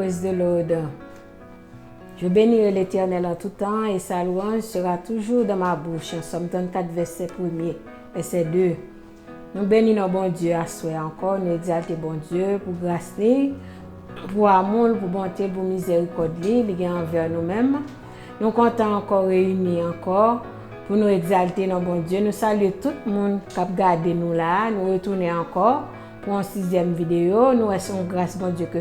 Praise the Lord. Je bénirai l'Éternel en tout temps et sa louange sera toujours dans ma bouche. En Somme 34, verset 1er, verset 2. Nous bénissons bon Dieu à soi encore, nous exaltons bon Dieu pour grâce, pour amour, pour bonté, pour miséricorde, il est envers nous-mêmes. Nous comptons encore réunis encore pour nous exalter notre bon Dieu. Nous saluons tout le monde qui a regardé nous là. Nous retournons encore pour une 6e vidéo. Nous laissons grâce bon Dieu que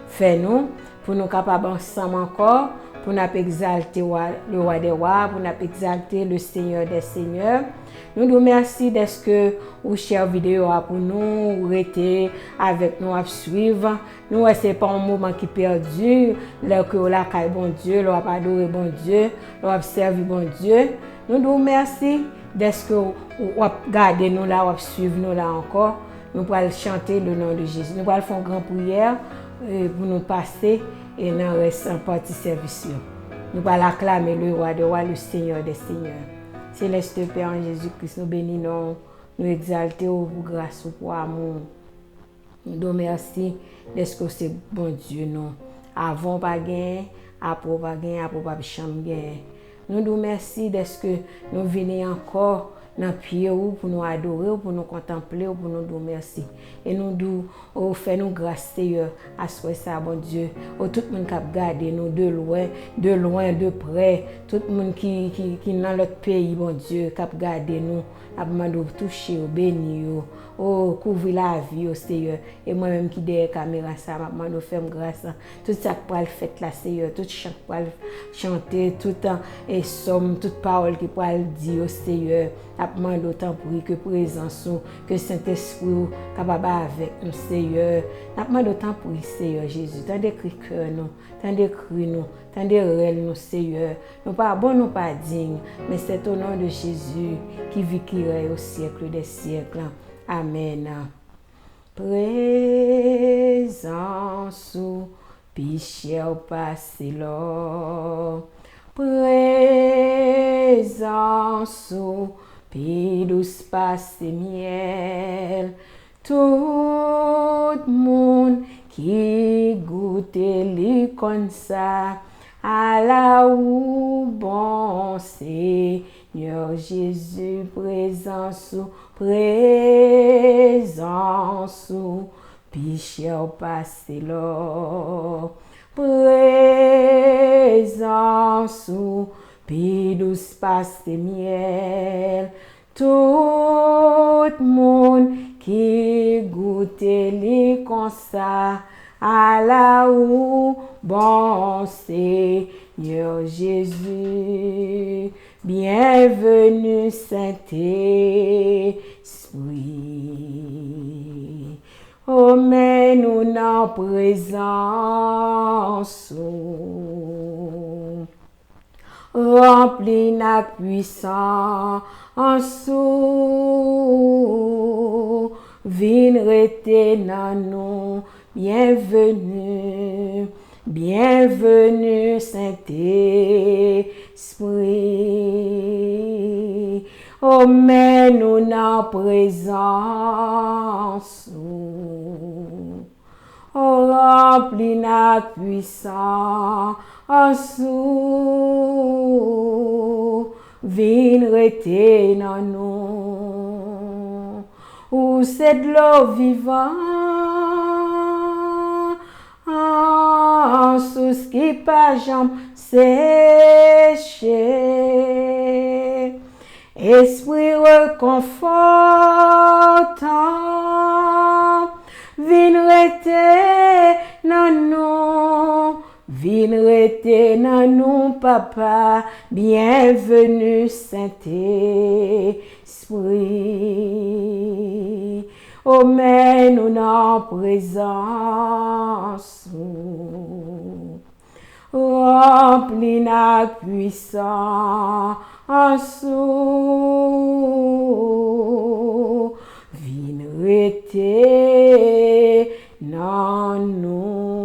fait nous pour nous capables ensemble encore pour nous exalter le roi des rois, pour nous exalter le Seigneur des seigneurs. Nous nous remercions d'être que vous chère vidéo pour nous rester avec nous à suivre. Nous c'est pas un moment qui perdu, là que la caille bon Dieu, là adorer bon Dieu, là servir bon Dieu. Nous nous remercions d'être que vous regardez nous là, vous suivre nous là encore. Nous allons chanter le nom de Jésus. Nous allons faire une grande prière pour nous passer et nous restons partie service. Nous allons acclamer le roi des rois, le Seigneur des seigneurs. Céleste Père en Jésus-Christ, nous bénissons, nous exaltons pour grâce, pour amour. Nous nous remercions d'être que c'est bon Dieu nous. Avant pas gain, après pas gain, après pas chambre gain. Nous nous remercions d'être que nous venons encore dans pied pour nous adorer, pour nous contempler, pour nous dire merci. Et nous nous faisons grâce Seigneur à ce ça bon Dieu. Tout le monde qui a gardé nous de loin, de près, tout le monde qui dans notre pays bon Dieu qui a gardé nous, a demandé toucher, bénir, couvrir la vie Seigneur. Et moi-même qui derrière caméra ça m'a demandé faire grâce. Tout ça pour le faire là Seigneur, tout chant pour chanter, tout et somme, toute parole qui pour le dire Seigneur. Demande autant pour que présence, que Saint-Esprit capable avec nous, Seigneur. Demande autant pour Seigneur Jésus. Tant de cœur nous, tant de cris nous, tant de réels nous, Seigneur. Nous pas bon, nous pas dignes, mais c'est au nom de Jésus qui vit qui règne au siècle des siècles. Amen. Présence piché au passé là. Présence puis douce passe miel, tout monde qui goûte li comme ça, à la ou bon Seigneur Jésus, présence, puis cher passé là, présence, puis douce passe miel, tout monde qui goûte les comme ça, à la ou bon Seigneur Jésus, bienvenue Saint-Esprit, oh mais nous en présence. Remplis la puissance en sous, viens rester dans nous, bienvenue, bienvenue Saint-Esprit, oh mais nous en présence, oh remplis la puissance en sous, viens rester dans nous, où c'est de l'eau vivante, sous ce qui pas jamais séché, esprit réconfortant, viens rester dans nous. Viens rester dans nous, papa, bienvenue Saint-Esprit, oh mais nous en présence, remplis la puissance en sous, viens rester dans nous.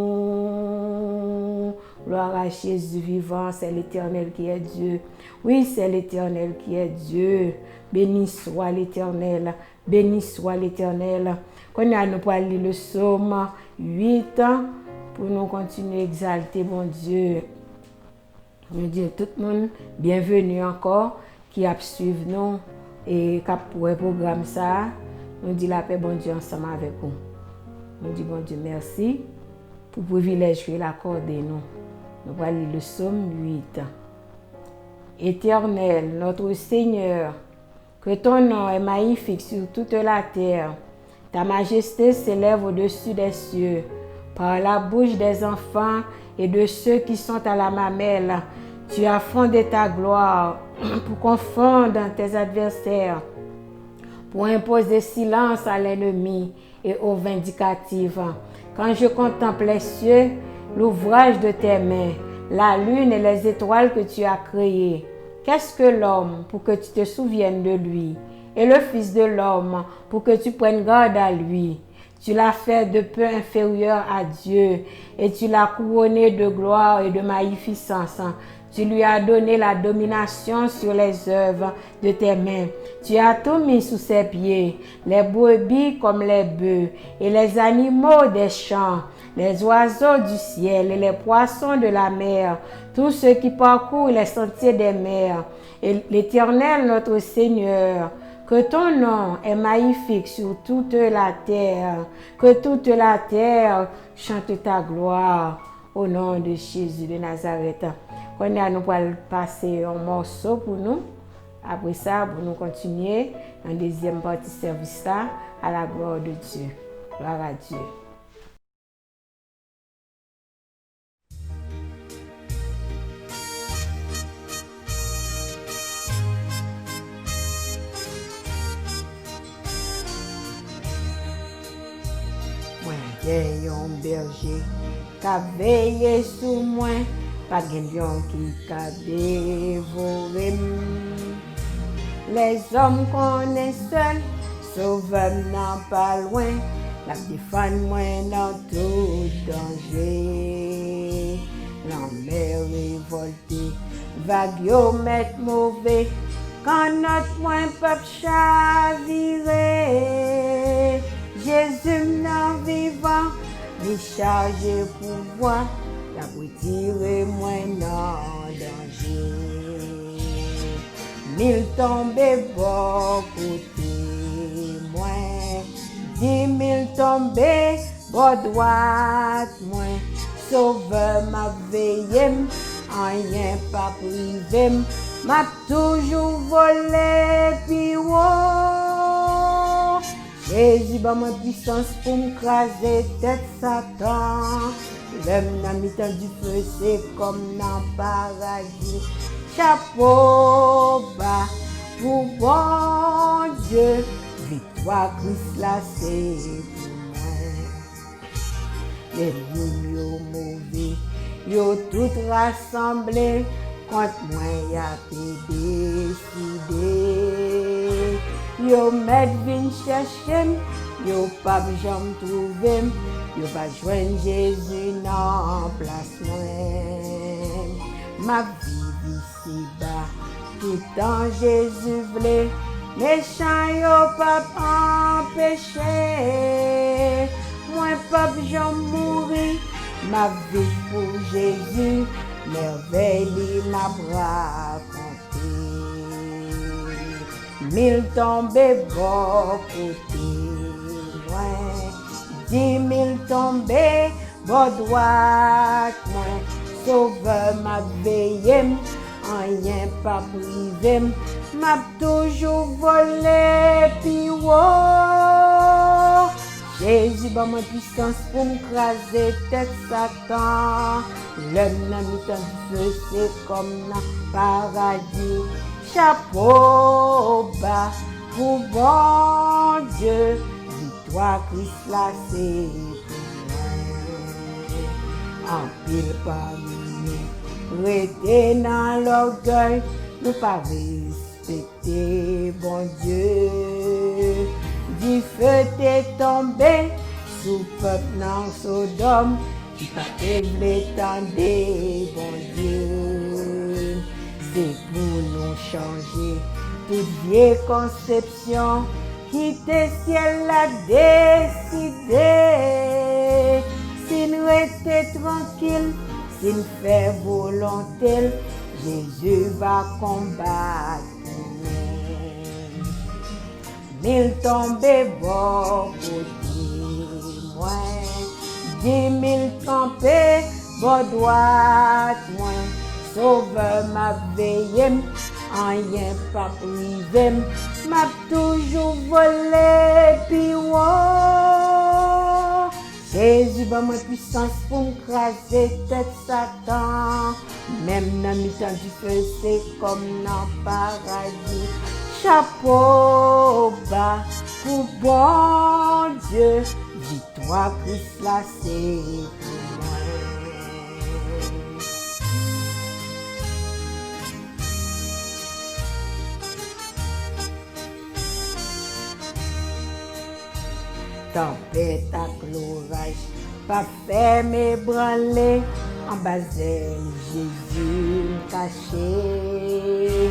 Gloire à Jésus vivant, c'est l'Éternel qui est Dieu. Oui, c'est l'Éternel qui est Dieu. Béni soit l'Éternel. Béni soit l'Éternel. Quand nous allons lire le psaume 8, pour nous continuer à exalter, bon Dieu. Nous disons tout le monde, bienvenue encore, qui a suivi nous et qui a pour le programme ça. Nous disons la paix, bon Dieu, ensemble avec vous. Nous disons, bon Dieu, merci pour le privilège qu'il a accordé nous. Nous allons lire le psaume 8. Éternel, notre Seigneur, que ton nom est magnifique sur toute la terre. Ta majesté s'élève au-dessus des cieux. Par la bouche des enfants et de ceux qui sont à la mamelle, tu as fondé ta gloire pour confondre tes adversaires, pour imposer silence à l'ennemi et aux vindicatifs. Quand je contemple les cieux, l'ouvrage de tes mains, la lune et les étoiles que tu as créées, qu'est-ce que l'homme pour que tu te souviennes de lui, et le Fils de l'homme pour que tu prennes garde à lui? Tu l'as fait de peu inférieur à Dieu et tu l'as couronné de gloire et de magnificence. Tu lui as donné la domination sur les œuvres de tes mains. Tu as tout mis sous ses pieds, les brebis comme les bœufs et les animaux des champs, les oiseaux du ciel et les poissons de la mer, tous ceux qui parcourent les sentiers des mers. Et l'Éternel, notre Seigneur, que ton nom est magnifique sur toute la terre, que toute la terre chante ta gloire au nom de Jésus de Nazareth. On nous allons passer un morceau pour nous. Après ça, pour nous continuer dans la deuxième partie du service là, à la gloire de Dieu. Gloire à Dieu. J'ai un berger qui a veillé sur moi, pas de lion qui a dévoré. Les hommes qu'on est seuls, sauveur n'en pas loin, la défendre moi dans tout danger. La mer révoltée, vague yo met mauvais, quand notre moins peuple chavirer. Jésus m'en vivant, lui chargé pouvoir, la retirer moins dans danger. Mille tombés bon côté moins, 10 000 tombés bon droite moins. Sauveur m'a veillé, rien pas privé, m'a toujours volé puis oh. Jésus ba ma puissance pour m'craser tête Satan. L'homme n'a mis du feu, c'est comme dans paradis. Chapeau bas pour bon Dieu, victoire Christ là c'est pour moi. Les lignes yo mauvais, yo tout rassemblés, contre moi y'a décidé. Yo met vin chercher, yo pas jamais trouvé, yo pas joindre Jésus dans place moi. Ma vie ici bas, tout temps Jésus voulait, méchant yo pas empêché. Moi pas jamais mourir, ma vie pour Jésus, merveille m'a raconté. 1000 tombés bon côté loin, 10 000 tombés bon droite loin. Sauveur m'a veillé, rien pas privé, m'a toujours volé puis oh. Jésus ba ma puissance pour m'craser tête Satan. L'homme n'a mis du feu, c'est comme dans paradis. Chapeau bas pour bon Dieu, victoire Christ là c'est pour moi. En pile parmi nous, rester dans l'orgueil, ne pas respecter bon Dieu. Du feu t'est tombé sous peuple dans Sodome, qui pas l'étendue bon Dieu. C'est pour nous changer toute vieille conception qui tes ciel a décidé. Si nous rester tranquille, s'il fait volonté, Jésus va combattre. Mille tombés bon côté moi, 10 000 campés bon droite moi, sauveur m'a veillé, rien pas privé, m'a toujours volé puis wow. Jésus va ma puissance pour m'craser tête Satan, même dans mi-temps du feu c'est comme dans paradis. Chapeau bas pour bon Dieu, victoire Christ là c'est pour moi. Tempête à l'orage, pas fait m'ébranler, en bas Jésus caché.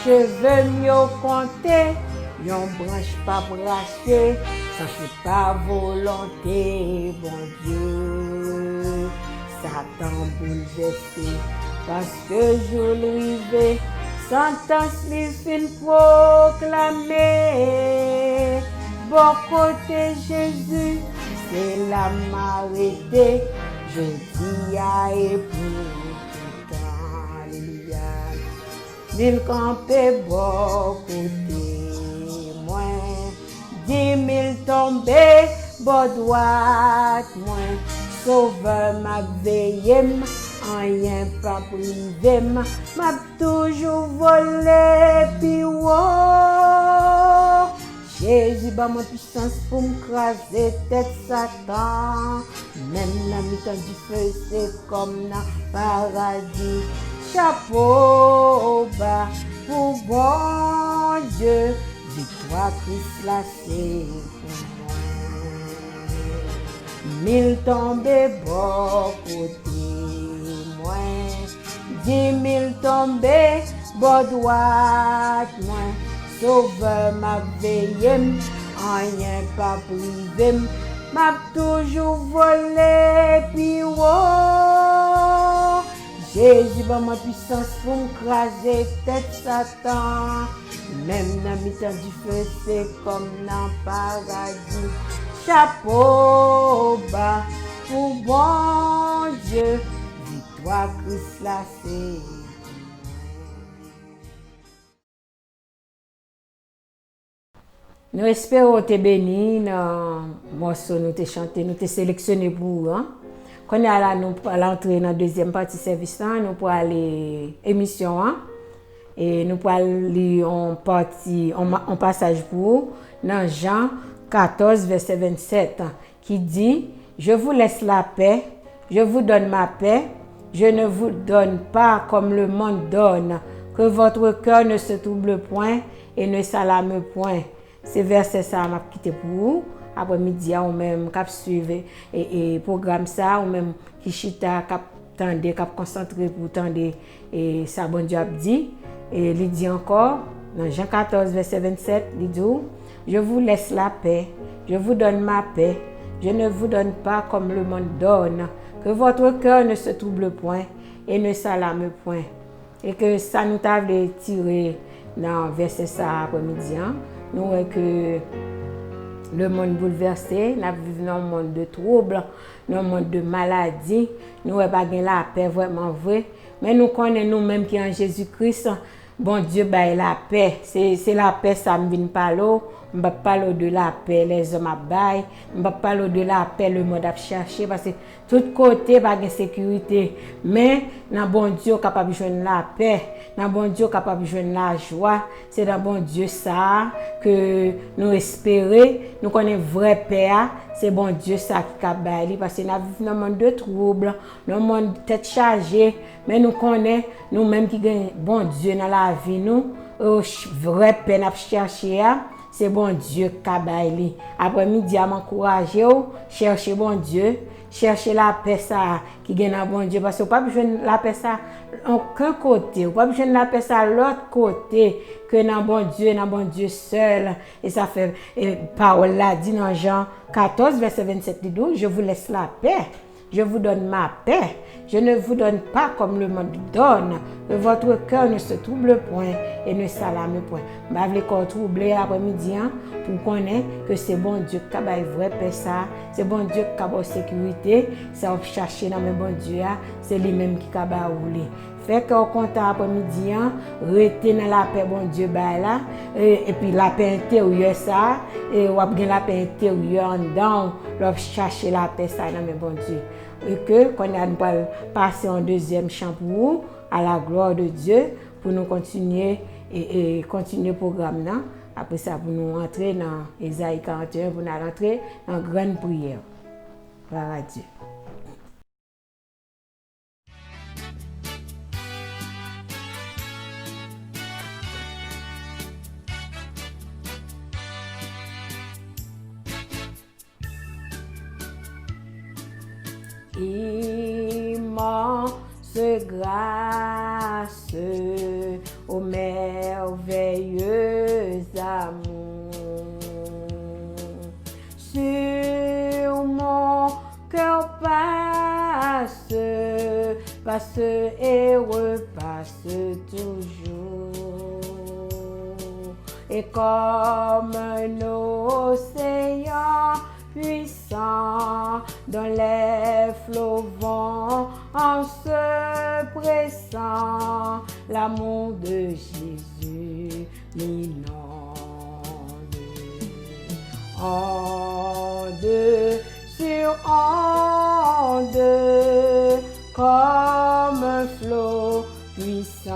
Cheveux mieux compter, yon branche pas braché, ça c'est pas volonté, bon Dieu. Satan bouleversé, parce que je l'rivé, sentence lui fin proclamée. Bon côté Jésus, c'est la m'arrêter, je dis à époux tout temps, alléluia. Mille campés bon côté moi, 10 000 tombés bon droite moi, sauveur m'a veillé, rien pas privé, m'a toujours volé puis wow. Jésus bat ma puissance pour m'craser tête Satan, même la mi-temps du feu c'est comme dans paradis. Chapeau bas pour bon Dieu, victoire Christ là c'est pour moi. 1000 tombés bon côté moi, 10 000 tombés bon droite moi, sauveur m'a veillé, rien pas privé, m'a toujours volé puis wow. Jésus va ma puissance pour m'craser tête Satan, même dans mi-temps du feu c'est comme dans paradis. Chapeau bas pour bon Dieu, victoire Christ là c'est. Nous espérons te béni dans le morceau nous te chanté, nous te sélectionné pour hein. Quand on est là, nous allons entrer dans la deuxième partie du service, nous pour aller émission hein? Et nous pour aller en passage pour dans Jean 14 verset 27 qui dit je vous laisse la paix, je vous donne ma paix, je ne vous donne pas comme le monde donne, que votre cœur ne se trouble point et ne s'alarme point. C'est verset ça m'a quitté pour vous. Après midi ou même cap suivre et programme ça ou même qui chita cap tendre cap concentré pour tendre et ça bon Dieu a dit et il dit encore dans Jean 14 verset 27 il dit je vous laisse la paix, je vous donne ma paix, je ne vous donne pas comme le monde donne, que votre cœur ne se trouble point et ne s'alarme point. Et que ça nous t'a tiré dans verset ça après-midi hein? Nous voyons que le monde bouleversé, nous vivons dans un monde de troubles, dans un monde de maladie, nous n'avons pas la paix vraiment vrai, mais nous connaissons nous-mêmes qui en Jésus-Christ, bon Dieu baille la paix, c'est la paix ça me vient pas l'eau. Je ne parle pas de la paix, les hommes baillent. Je ne parle pas de la paix, le monde a cherché. Parce que tout côté, il y a une sécurité. Mais, dans bon Dieu, capable de joindre la paix. Dans bon Dieu, capable de joindre la joie. C'est dans bon Dieu ça que nous espérons. Nous connaissons vraie paix. C'est bon Dieu ça qui a baillé. Parce que nous vivons dans un monde de troubles, dans un monde de tête chargée. Mais nous connaissons, nous-mêmes qui avons bon Dieu dans la vie, nous, vraie paix, nous cherchons. C'est bon Dieu qui a baillé. Après-midi, à m'encourager, chercher bon Dieu, chercher la paix ça qui gagne dans bon Dieu. Parce que vous n'avez pas besoin de la paix ça aucun côté. Vous n'avez pas besoin de la paix ça l'autre côté que dans bon Dieu seul. Et ça fait, parole là dit dans Jean 14, verset 27, 12, je vous laisse la paix. Je vous donne ma paix. Je ne vous donne pas comme le monde donne. Que votre cœur ne se trouble point et ne s'alarme point. Je vais vous troubler après-midi pour connaître que c'est bon Dieu qui a vrai paix ça. C'est bon Dieu qui a la sécurité. Ça va chercher dans mes bon Dieu. C'est lui-même qui a rouler. Fait qu'on content après-midi, rester dans la paix, bon Dieu, là, et puis la paix intérieure, ça, et on va la paix intérieure en dedans, on va chercher la paix, ça, dans mes bon Dieu. Et que, quand on va passer en deuxième chant pour vous, à la gloire de Dieu, pour nous continuer et continuer le programme. Là. Après ça, pour nous entrer dans Ésaïe 41, pour nous entrer dans la grande prière. Gloire à Dieu. Immense grâce, ô merveilleux amour, sur mon cœur passe et repasse toujours, et comme un océan puissant dans les flots vont en se pressant, l'amour de Jésus m'inonde. Onde sur onde, comme un flot puissant,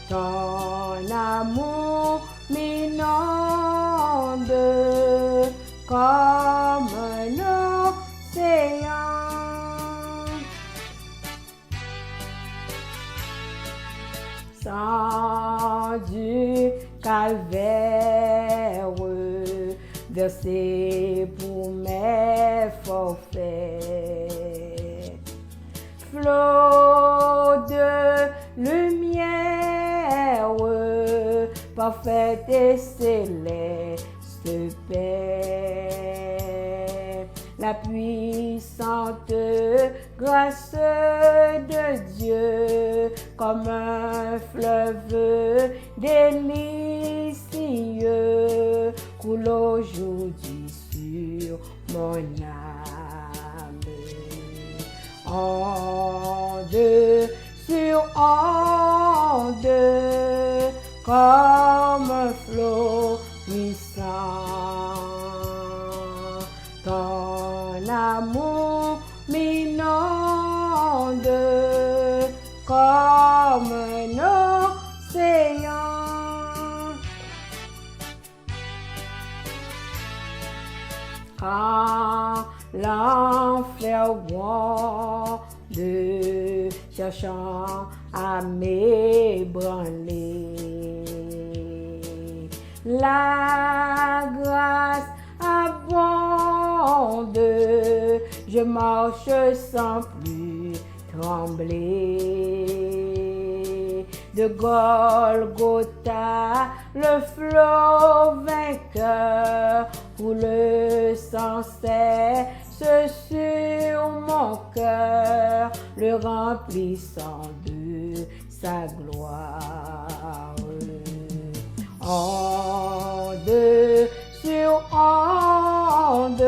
ton amour m'inonde comme un océan. Sang du calvaire versé pour mes forfaits, flot de lumière, parfaite et céleste paix, la puissante grâce de Dieu, comme un fleuve délicieux, coule aujourd'hui sur mon âme. Onde sur onde, comme un flot puissant, ton amour m'inonde comme un océan. Quand l'enfer gronde, cherchant à m'ébranler, la grâce abonde, je marche sans plus trembler. De Golgotha, le flot vainqueur coule sans cesse sur mon cœur, le remplissant de sa gloire. Onde sur onde,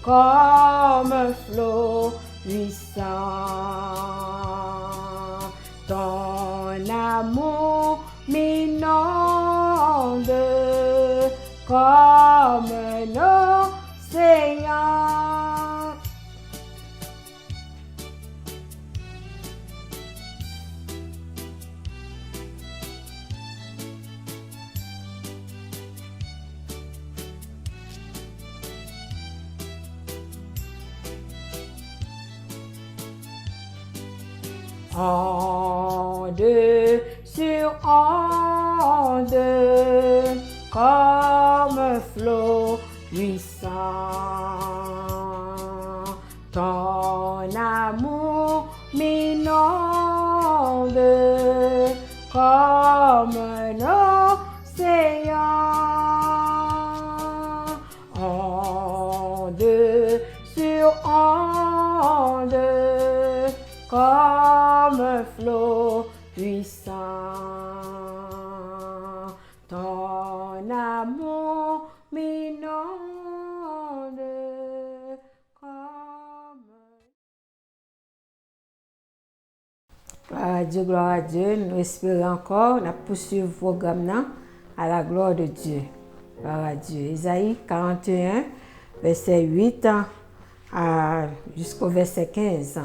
comme un flot puissant, ton amour m'inonde comme un océan. Onde sur onde, comme un flot puissant, ton amour m'inonde comme un océan. Onde gloire à Dieu. Nous espérons encore, nous poursuivre le programme là, à la gloire de Dieu. Gloire à Dieu. Isaïe 41, verset 8 jusqu'au verset 15.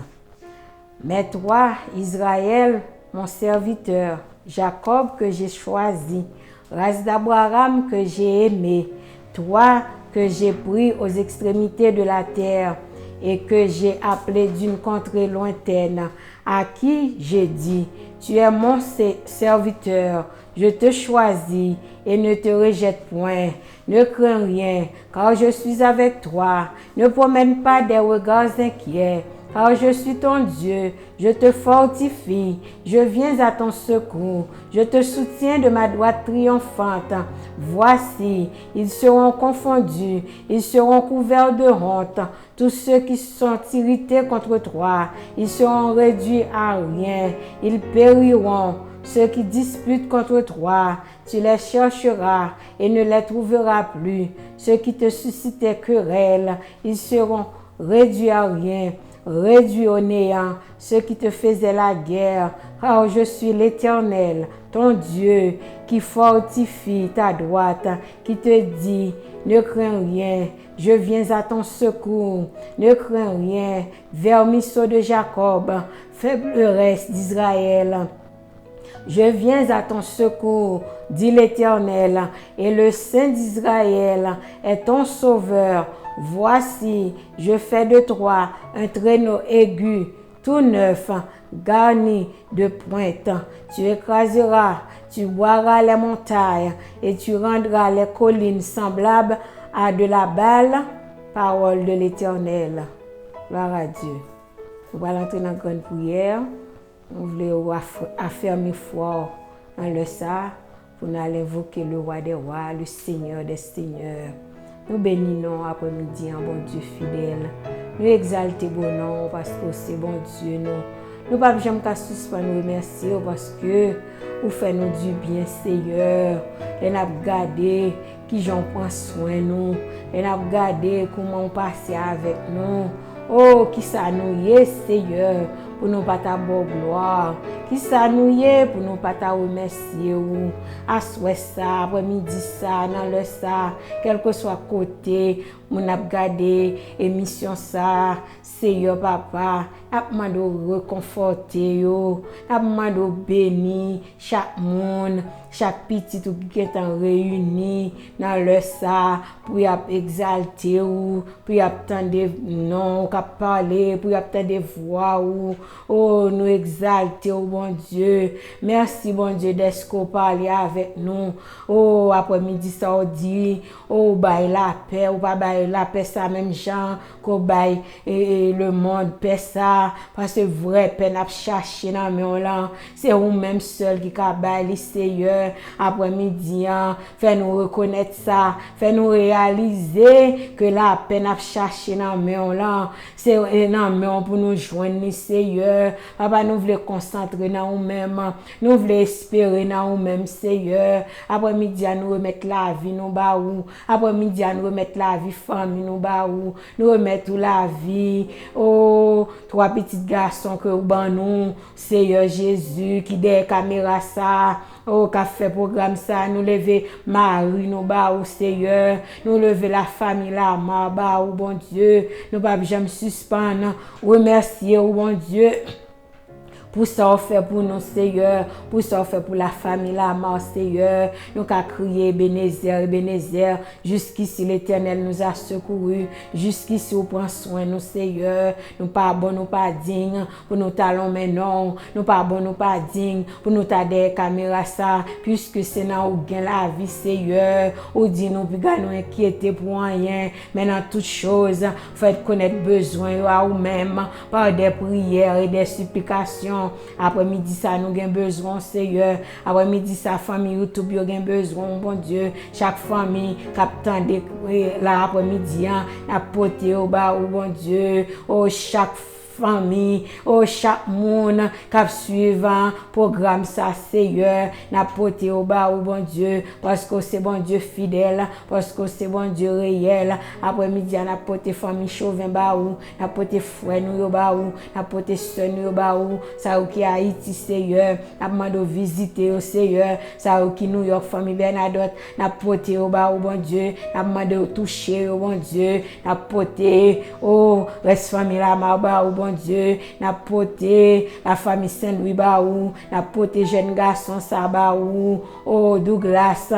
Mais toi, Israël, mon serviteur, Jacob que j'ai choisi, race d'Abraham que j'ai aimé, toi que j'ai pris aux extrémités de la terre et que j'ai appelé d'une contrée lointaine, à qui j'ai dit, tu es mon serviteur, je te choisis et ne te rejette point. Ne crains rien, car je suis avec toi. Ne promène pas des regards inquiets, car je suis ton Dieu. Je te fortifie, je viens à ton secours. Je te soutiens de ma droite triomphante. Voici, ils seront confondus, ils seront couverts de honte. Tous ceux qui sont irrités contre toi, ils seront réduits à rien. Ils périront. Ceux qui disputent contre toi, tu les chercheras et ne les trouveras plus. Ceux qui te suscitaient querelle, ils seront réduits à rien, réduits au néant. Ceux qui te faisaient la guerre, car je suis l'Éternel, ton Dieu, qui fortifie ta droite, qui te dit, ne crains rien, je viens à ton secours, ne crains rien, vermisseau de Jacob, faiblesse d'Israël. Je viens à ton secours, dit l'Éternel, et le Saint d'Israël est ton sauveur. Voici, je fais de toi un traîneau aigu, tout neuf, garni de pointes. Tu écraseras, tu boiras les montagnes, et tu rendras les collines semblables à de la balle. Parole de l'Éternel. Gloire à Dieu. On va entrer dans la grande prière. Nous voulons affermir foi dans le ça pour nous aller invoquer le roi des rois, le Seigneur des seigneurs. Nous bénissons après-midi en bon Dieu fidèle. Nous exaltons bon nom parce que c'est bon Dieu. Nous ne pouvons jamais suspendre nous remercier parce que vous faites nous du bien, Seigneur. Et nous avons regardé qui j'en prend soin nous. Et nous avons regardé comment on passe avec nous. Oh, qui ça nous y est, Seigneur, pour nous pas ta bonne gloire. Qui ça nous y est pour nous pas ta remercier ou à souhait ça, après-midi ça, dans le ça, quel que soit côté, on a regardé émission ça, Seigneur papa, a demandé reconforter yo, a demandé bénir chaque monde, chaque petit tout qui est réuni dans le ça pour y exalter ou pour y attendre non, pour parler, pour y attendre voix ou oh nous exalter oh bon Dieu. Merci bon Dieu d'être parlé avec nous. Oh après-midi ça on dit oh bail la paix ou pas bail la paix ça même gens qu'on bail et le monde paix ça parce que vrai peine à chercher dans mais là c'est vous même seul qui ka bail Seigneur après-midi fait nous reconnaître ça, fait nous réaliser que la peine à chercher dans mais là c'est non mais pour nous joindre Seigneur. Papa nous voulons concentrer dans nous même, nous voulons espérer dans nous même Seigneur. Après-midi nous remettre la vie nous ba ou, après-midi nous remettre la vie famille nous ba ou, nous remettre la vie oh trois petits garçons que ban nous Seigneur Jésus qui des caméras ça oh qu'a fait programme ça nous lever Marie nous ba ou Seigneur, nous lever la famille là ma ba ou bon Dieu, nous pas jamais suspendre remercier au bon Dieu pour ça on fait pour nous Seigneur, pour ça on fait pour la famille là Seigneur, nous qu'a crié Ebenezer, Ebenezer, jusqu'ici l'Éternel nous a secouru, jusqu'ici on prend soin nous Seigneur, nous pas bon nous pas digne pour nous talons mais non, nous pas bon nous pas digne pour nous ta des caméras ça, puisque c'est dans ou gain la vie Seigneur, ou dit nous puis nous inquiéter pour rien, mais dans toutes choses, faites connaître besoin à ou même par des prières et des supplications. Après-midi ça nous avons besoin Seigneur, après-midi ça famille YouTube a besoin bon Dieu, chaque famille captant là après-midi a porter au bas au bon Dieu, oh chaque famille, oh chaque monde qui suivant programme ça Seigneur, n'a porté au bas au bon Dieu parce que c'est bon Dieu fidèle, parce que c'est bon Dieu réel. Après-midi n'a porté famille Chauvin ba ou, n'a porté frère nous ba ou, n'a porté sœur nous ba ou, ça ou qui Haïti Seigneur, n'a demandé visiter au Seigneur, ça ou qui New York famille Bernadotte, n'a porté au bas au bon Dieu, n'a demandé toucher au bon Dieu, n'a porté au reste famille la Marba au bon Dieu, n'a porté la famille Saint-Louis ba ou, n'a porté jeune garçon ça ba ou, oh Douglas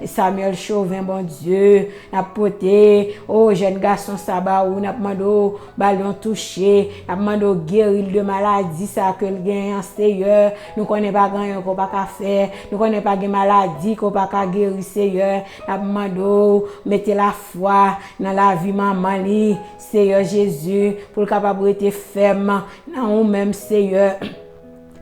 Samuel Chauvin bon Dieu, n'a porté oh jeune garçon ça ba ou, n'a demandé ballon touché, n'a demandé guérir de maladie ça que le gain Seigneur, nous connaît pas grand qu'on pas faire, nous connaît pas de maladie qu'on pas guérir Seigneur, n'a demandé mettez la foi dans la vie maman li Seigneur Jésus pour capable être ferme dans nous même Seigneur.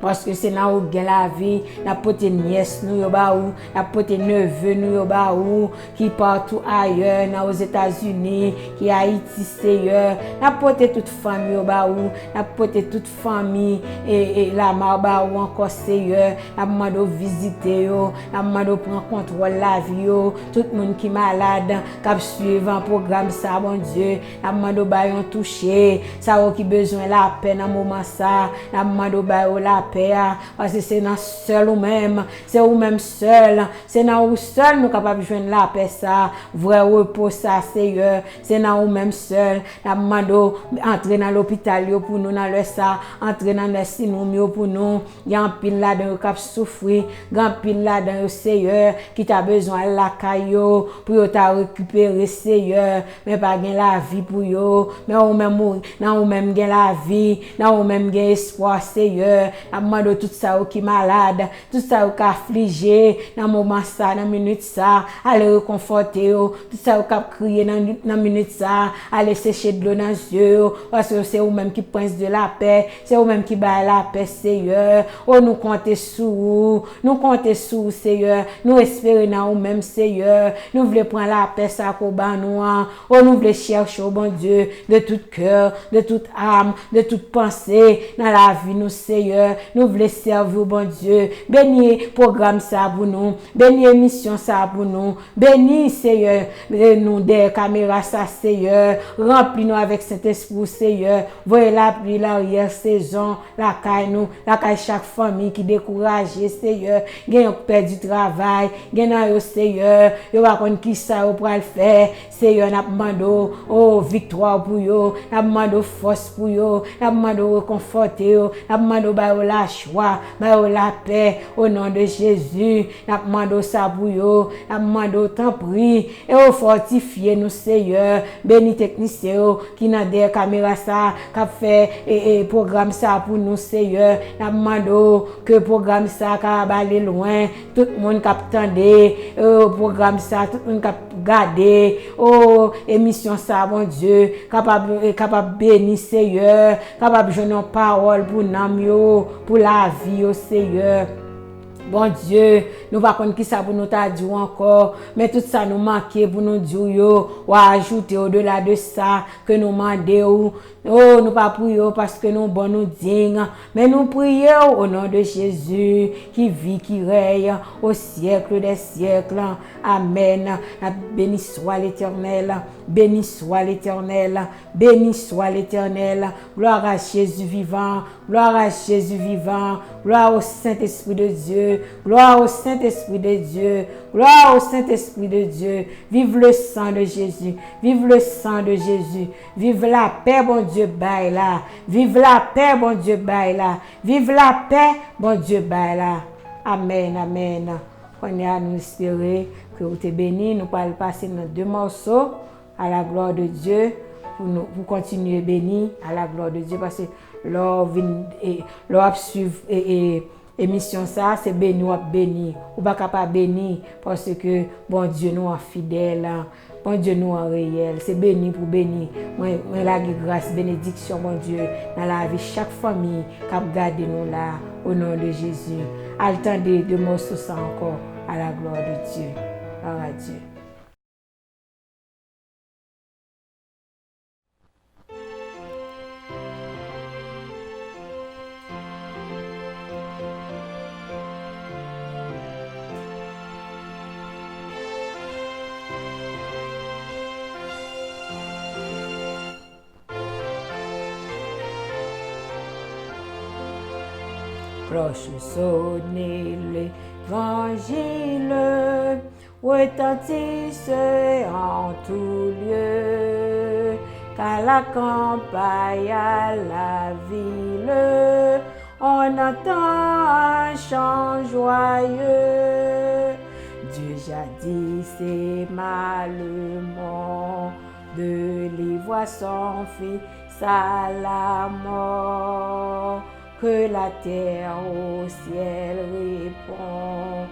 Parce que c'est là où gagne la vie, n'a pote nièce nous yo ba ou, n'a pote neveu nous yo ba ou, qui partout ailleurs, dans aux États-Unis, qui Haïti Seigneur, n'a pote toute famille yo ba ou, n'a pote toute famille et la marba ou encore Seigneur, n'a demandé visiter yo, n'a demandé prendre contrôle la vie yo, tout le monde qui malade, cap suivant programme ça bon Dieu, n'a demandé ba yon toucher, ça qui besoin la paix dans moment ça, n'a demandé ba la Père, parce que c'est dans seul ou même, c'est ou même seul, c'est dans ou seul nous capables de joindre la paix ça, vrai repos ça Seigneur, c'est dans ou même seul, la mando entrer dans l'hôpital pour nous dans le ça, entrer dans le sinou pour nous, il y a un pile là dans cap souffrir, grand pile là dans Seigneur qui t'a besoin la caillou pour t'a récupérer Seigneur, mais pas gain la vie pour yo, mais ou même mourir, dans ou même gain la vie, dans ou même gain espoir Seigneur. Demande tout ça qui malade, tout ça qui affligé dans moment ça, dans minute ça, aller réconforter tout ça qui crier dans minute ça, aller sécher de l'eau dans les yeux parce que c'est vous même qui prince de la paix, c'est vous même qui baille la paix Seigneur. Oh nous compter sur vous Seigneur, nous espérer dans vous même Seigneur, nous voulons prendre la paix ça qu'on ba nous, oh nous voulons chercher au bon Dieu de tout cœur, de toute âme, de toute pensée dans la vie nous Seigneur. Nous voulons servir au bon Dieu. Bénis programme ça pour nous. Bénis émission ça pour nous. Bénis Seigneur nous des caméras ça Seigneur. Remplis-nous avec Saint-Esprit Seigneur. Voyez la pluie, l'arrière saison, la caille nous, la caille chaque famille qui découragée Seigneur. Gagne perdu travail, gagne Seigneur. Yo va connait qui ça pour le faire. Seigneur n'a demandé oh victoire pour yo, n'a demandé force pour yo, n'a demandé réconforter yo, n'a demandé la joie, la paix au nom de Jésus. N'a demandé ça pour yo, n'a demandé tant prix et au fortifier nous Seigneur. Béni technicien qui n'a des caméras ça, qui fait et programme ça pour nous Seigneur. N'a demandé que programme ça va aller loin, tout le monde qui attendait programme ça, tout le monde qui garder oh émission ça mon Dieu, capable bénir Seigneur, capable de donner parole pour nous pour la vie au Seigneur. Bon Dieu, nous ne savons pas qui ça pour nous t'a dit encore, mais tout ça nous manque pour nous dire, ou ajouter au-delà de ça que nous demandons. Oh, nous pas prions parce que nous bon nous dignes, mais nous prions au nom de Jésus qui vit, qui règne au siècle des siècles. Amen. Béni soit l'Éternel, béni soit l'Éternel, béni soit l'Éternel. Gloire à Jésus vivant, gloire à Jésus vivant, gloire au Saint-Esprit de Dieu, gloire au Saint-Esprit de Dieu, gloire au Saint-Esprit de Dieu. Vive le sang de Jésus, vive le sang de Jésus, vive la paix, bon Dieu, baille là. Vive la paix, bon Dieu, baille là. Vive la paix, bon Dieu, baille là. Amen, amen. On est à nous espérer que vous êtes bénis. Nous allons passer nos 2 morceaux à la gloire de Dieu pour continuer béni à la gloire de Dieu parce que l'or suivre et émission ça c'est béni ou béni ou pas capable béni parce que bon Dieu nous est fidèle. Bon Dieu nous en réel, c'est béni pour béni. Moi la grâce, bénédiction mon Dieu dans la vie chaque famille qui a gardé nous là au nom de Jésus. Attendez de morceaux ça encore à la gloire de Dieu. Gloire à Dieu. cloche sonnez l'évangile, retentisse en tout lieu, qu'à la campagne, à la ville, on entend un chant joyeux. Dieu jadis aima le monde, les voix son Fils à la mort, que la terre au ciel réponde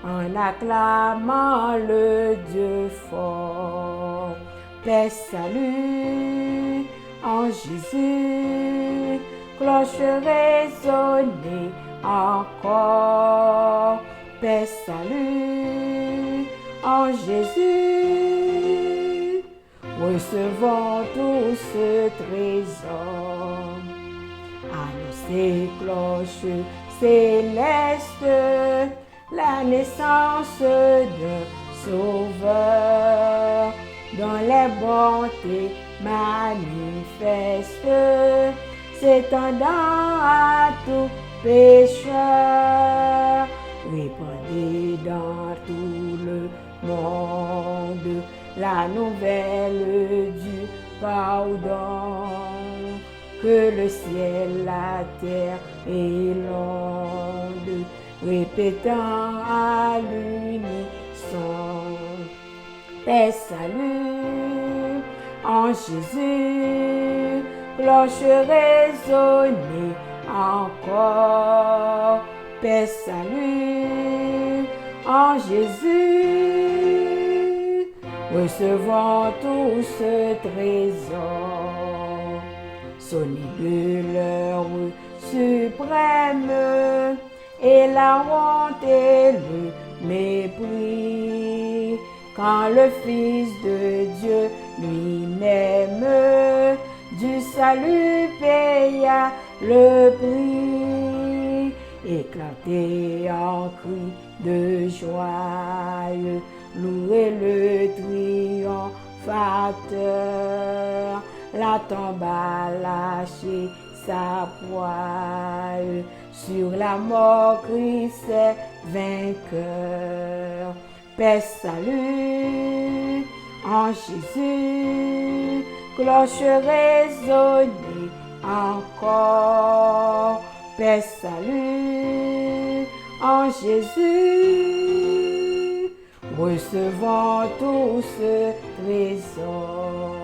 en acclamant le Dieu fort. Paix, salut en Jésus, cloche résonnez encore. Paix, salut en Jésus, recevons tout ce trésor. Annoncez cloche céleste la naissance d'un Sauveur, dont les bontés manifestes s'étendant à tout pécheur. Répandez dans tout le monde la nouvelle du pardon, que le ciel, la terre et l'onde répétant à l'unisson. Paix, salut en Jésus, cloche résonnez encore. Paix, salut en Jésus, recevons tout ce trésor. Sonnez de l'heure suprême et la honte et le mépris, quand le Fils de Dieu lui-même du salut paya le prix. Éclatez en cris de joie, louez le triomphateur. La tombe a lâché sa poire, sur la mort Christ est vainqueur. Paix, salut en Jésus, cloche résonnez encore. Paix, salut en Jésus, recevons tout ce trésor.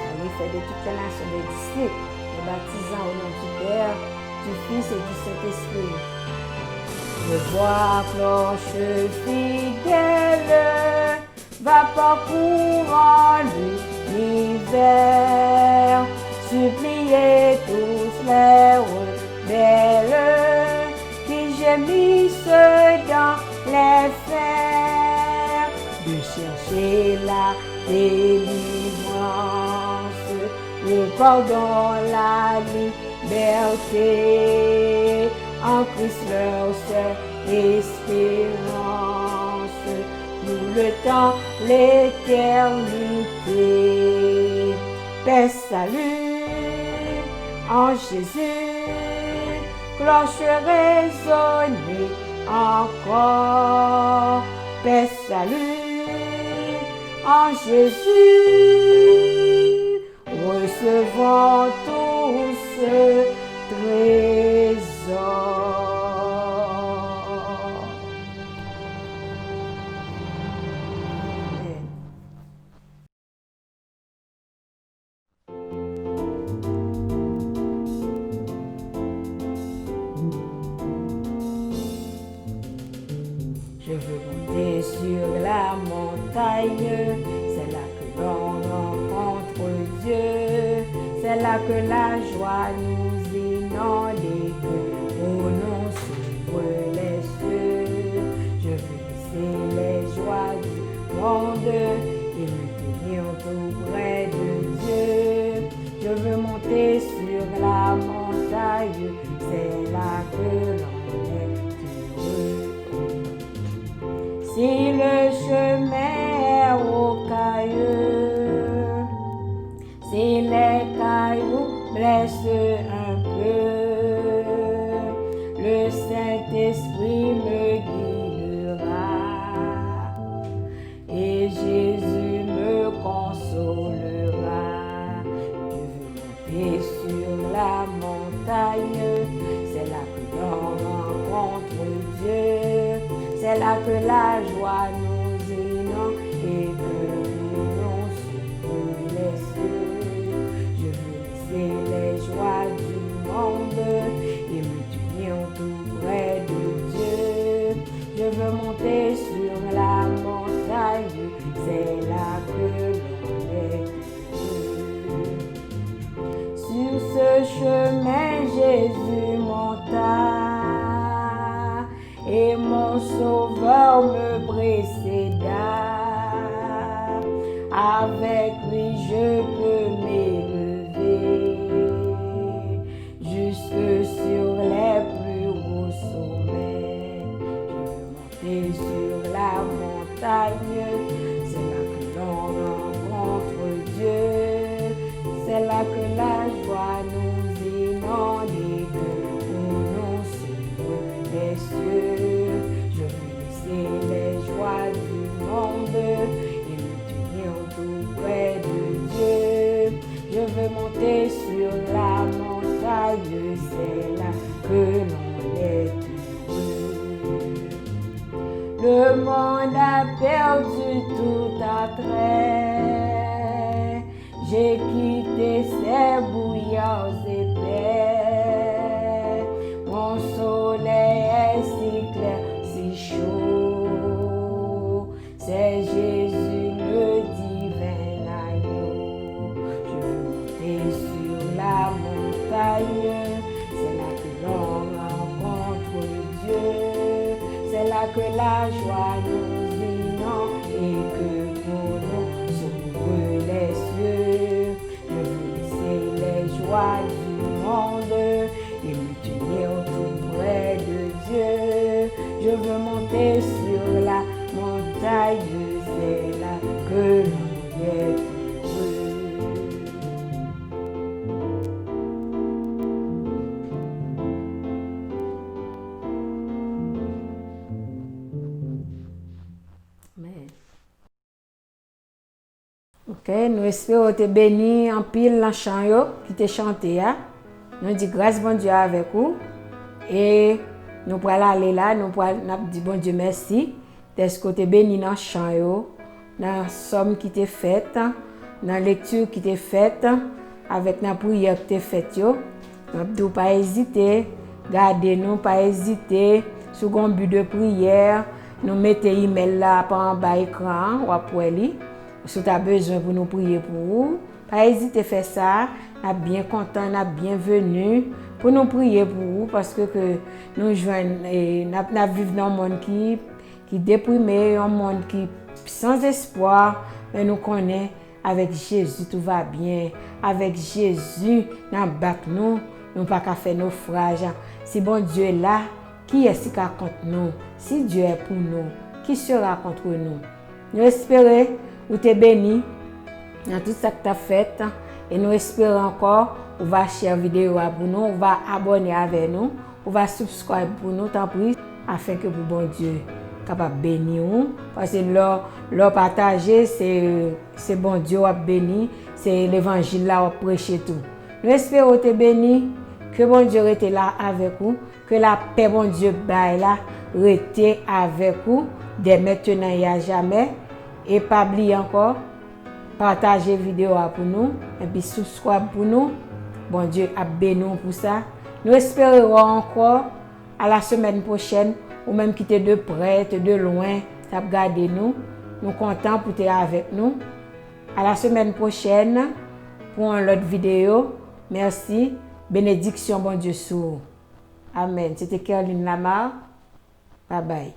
Allez, faites de toute la nation des disciples, les baptisant au nom du Père, du Fils et du Saint-Esprit. Je vois cloche fidèle va parcourant l'univers, suppliez tous les rebelles qui gémissent dans les fers, de chercher la délivrance, le pardon, la liberté, en Christ leur seule espérance, nous le temps, l'éternité. Paix, salut en Jésus, cloche résonnez encore. Paix, salut en Jésus, recevons tout ce trésor. Je veux monter sur la montagne, c'est là que l'on rencontre Dieu, c'est là que la joie nous inonde et que pour nous s'ouvre les cieux. Je veux laisser les joies du monde et me tenir tout près de Dieu. Je veux monter sur la montagne, c'est là que l'on est heureux. Si le chemin est rocailleux, si les cailloux blessent Saint-Esprit me guidera. Et Jésus me consolera. Je veux monter sur la montagne, c'est là que l'on rencontre Dieu, c'est là que la joie nous inonde et que nous sur les cieux. Je veux laisser les joies du monde et me tenir tout près de Dieu. Je veux monter sur la montagne, c'est là que l'on est heureux. Sur ce chemin, Jésus monta et mon Sauveur me précéda. Avec lui, je peux m'élever jusque sur les plus hauts sommets. Je veux monter sur la montagne, c'est là que l'on rencontre Dieu, c'est là que la joie nous inonde et que nous s'ouvre les cieux. Je veux laisser les joies du monde et me tenir tout près de Dieu. Je veux monter sur la montagne, c'est là que l'on est heureux. Le monde a perdu tout attrait. J'ai quitté ces brouillards épais. Mon soleil est si clair, si chaud. C'est Jésus le divin agneau. Je veux monter sur la montagne, c'est là que l'on rencontre Dieu. C'est là que la joie nous inonde et que pour nous s'ouvre les cieux. Je veux laisser les joies du monde et me tenir tout près de Dieu. Je veux monter sur la montagne, c'est là que l'on est heureux. Amen. Ok, nous espérons te béni en pile dans chant qui te chanté. Nous disons grâce bon Dieu avec vous et nous pourrons aller là, nous pourrons dire bon Dieu merci d'être que te béni dans chant dans somme qui te faite, dans lecture qui te faite, avec la prière qui te faite. Nous ne pas hésiter, gardez-nous, pas hésiter, sur un but de prière, nous mettez email là par en bas écran ou après lui. Si tu as besoin pour nous prier pour vous, pas hésiter à faire ça. Nous sommes bien contents, nous sommes bienvenus pour nous prier pour vous parce que nous vivons dans un monde qui est déprimé, un monde qui sans espoir, mais nous connaissons avec Jésus tout va bien. Avec Jésus, nous ne pas faire naufrage. Si bon Dieu est là, qui est-ce qui est contre nous? Si Dieu est pour nous, qui sera contre nous? Nous espérons ou te béni dans tout ça que tu as fait et nous espérons encore on va share vidéo pour nous, on va abonner avec nous, on va subscribe pour nous, tant pis, afin que pour bon Dieu capable bénir nous parce que leur partager c'est bon Dieu a béni, c'est l'évangile là on prêcher tout. Nous espérons te béni, que bon Dieu reste là avec vous, que la paix bon Dieu baille là reste avec vous dès maintenant et à jamais. Et pas oublier encore, partager la vidéo pour nous et puis subscribe pour nous. Bon Dieu a béni nous pour ça. Nous espérons encore à la semaine prochaine ou même quitter de près, de loin, t'as regardé nous. Nous contents pour être avec nous. À la semaine prochaine pour une autre vidéo. Merci. Bénédiction bon Dieu sur. Amen. C'était Caroline Lamar. Bye bye.